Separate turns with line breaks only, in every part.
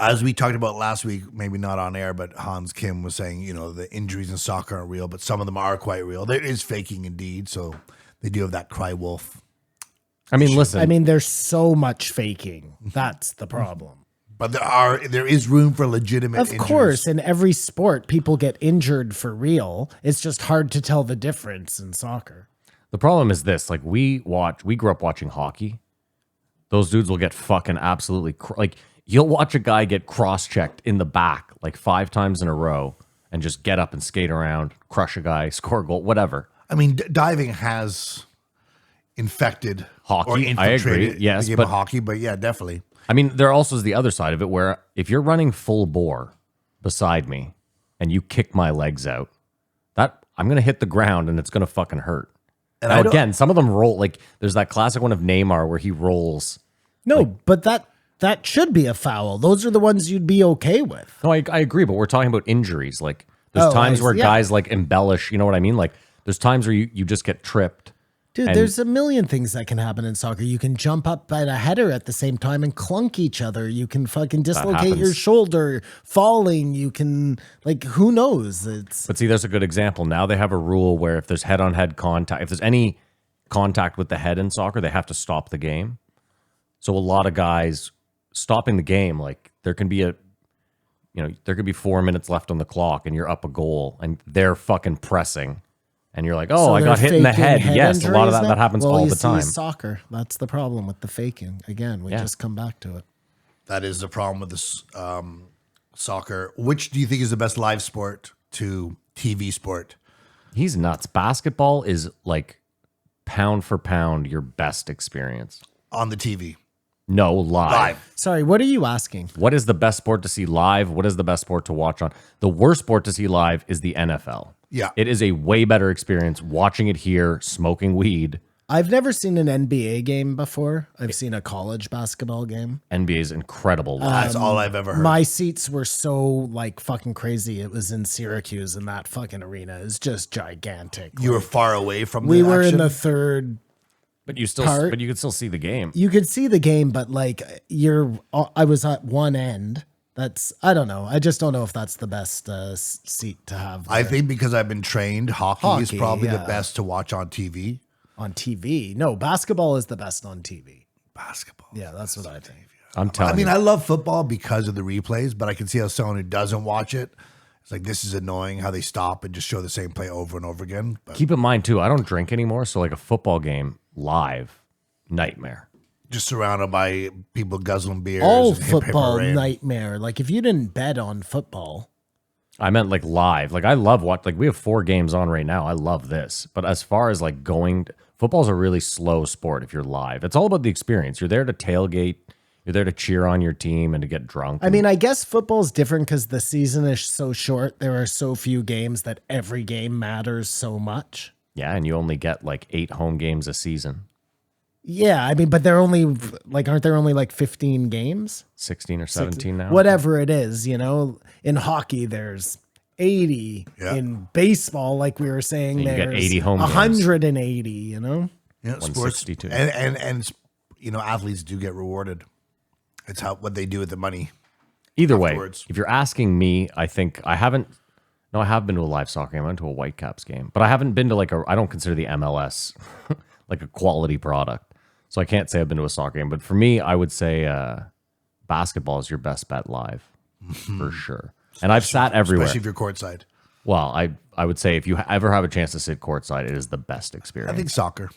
as we talked about last week, maybe not on air, but Hans Kim was saying, the injuries in soccer aren't real, but some of them are quite real. There is faking indeed, so they do have that cry wolf.
I mean, listen.
I mean, there's so much faking. That's the problem.
But there is room for legitimate
Of
injuries.
course, in every sport, people get injured for real. It's just hard to tell the difference in soccer.
The problem is this: like we grew up watching hockey. Those dudes will get fucking absolutely you'll watch a guy get cross-checked in the back like 5 times in a row and just get up and skate around, crush a guy, score a goal, whatever.
I mean, diving has infected
Hockey,
or
I agree,
infiltrated
yes,
the game
but-
of hockey, but yeah, definitely.
I mean, there also is the other side of it where if you're running full bore beside me and you kick my legs out, that I'm going to hit the ground and it's going to fucking hurt.
And
Now, again, some of them roll. Like there's that classic one of Neymar where he rolls.
No, but that should be a foul. Those are the ones you'd be okay with.
No, I agree, but we're talking about injuries. Like there's times where guys like embellish, you know what I mean? Like there's times where you just get tripped.
Dude, there's a million things that can happen in soccer. You can jump up at a header at the same time and clunk each other. You can fucking dislocate your shoulder, falling. You can, who knows?
But see, there's a good example. Now they have a rule where if there's head-on-head contact, if there's any contact with the head in soccer, they have to stop the game. So a lot of guys stopping the game, like there can be there could be 4 minutes left on the clock and you're up a goal and they're fucking pressing. And you're like,
So
I got hit in the head. Yes, a lot of that happens all the time.
Soccer. That's the problem with the faking. Again, we just come back to it.
That is the problem with this soccer. Which do you think is the best live sport to TV sport?
He's nuts. Basketball is like pound for pound your best experience.
On the TV.
No, live.
Sorry, what are you asking?
What is the best sport to see live? What is the best sport to watch on? The worst sport to see live is the NFL.
Yeah.
It is a way better experience watching it here, smoking weed.
I've never seen an NBA game before. I've seen a college basketball game.
NBA is incredible.
That's all I've ever heard.
My seats were so fucking crazy. It was in Syracuse, and that fucking arena is just gigantic.
You were far away from
We
the
were
action?
in the third.
but you could still see the game.
You could see the game, but I was at one end. I don't know. I just don't know if that's the best seat to have there.
I think because I've been trained, hockey is probably the
yeah.
best to watch on TV.
On TV. No, basketball is the best on TV.
Basketball.
Yeah, that's what I think.
I'm telling
I mean,
you.
I love football because of the replays, but I can see how someone who doesn't watch it, it's like, this is annoying how they stop and just show the same play over and over again. But
Keep in mind, too, I don't drink anymore. So like a football game live, nightmare.
just surrounded by people guzzling beers.
All
and hip, hip,
football
hooray.
nightmare. If you didn't bet on football.
I meant like live. Like I love we have 4 games on right now. I love this. But as far as football's a really slow sport if you're live. It's all about the experience. You're there to tailgate. You're there to cheer on your team and to get drunk.
I mean, I guess football's different because the season is so short. There are so few games that every game matters so much.
Yeah, and you only get 8 home games a season.
Yeah, I mean, but they're only aren't there only 15 games?
16 or 17 now.
Whatever it is, In hockey, there's 80.
Yeah.
In baseball, like we were saying,
And you get
there's
80 home games.
180,
Yeah, sports
162.
and athletes do get rewarded. It's what they do with the money.
Either
afterwards.
way, if you're asking me, I think I haven't. No, I have been to a live soccer game. I went to a Whitecaps game, but I haven't been to I don't consider the MLS like a quality product, so I can't say I've been to a soccer game. But for me, I would say basketball is your best bet live for sure. And I've sat everywhere.
Especially if you're courtside.
Well, I would say if you ever have a chance to sit courtside, it is the best experience.
I think soccer.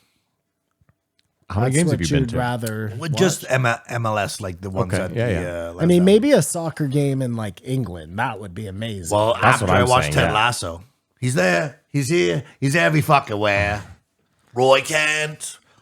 How many
That's
games
what
have you been
you'd
to?
rather
Well,
watch.
just MLS, like the ones
Okay,
that
yeah.
I mean, maybe a soccer game in England. That would be amazing.
Well,
That's
after
what
I
I'm
watched
saying,
Ted
yeah.
Lasso, he's there, he's here, he's every fucking where. Roy Kent.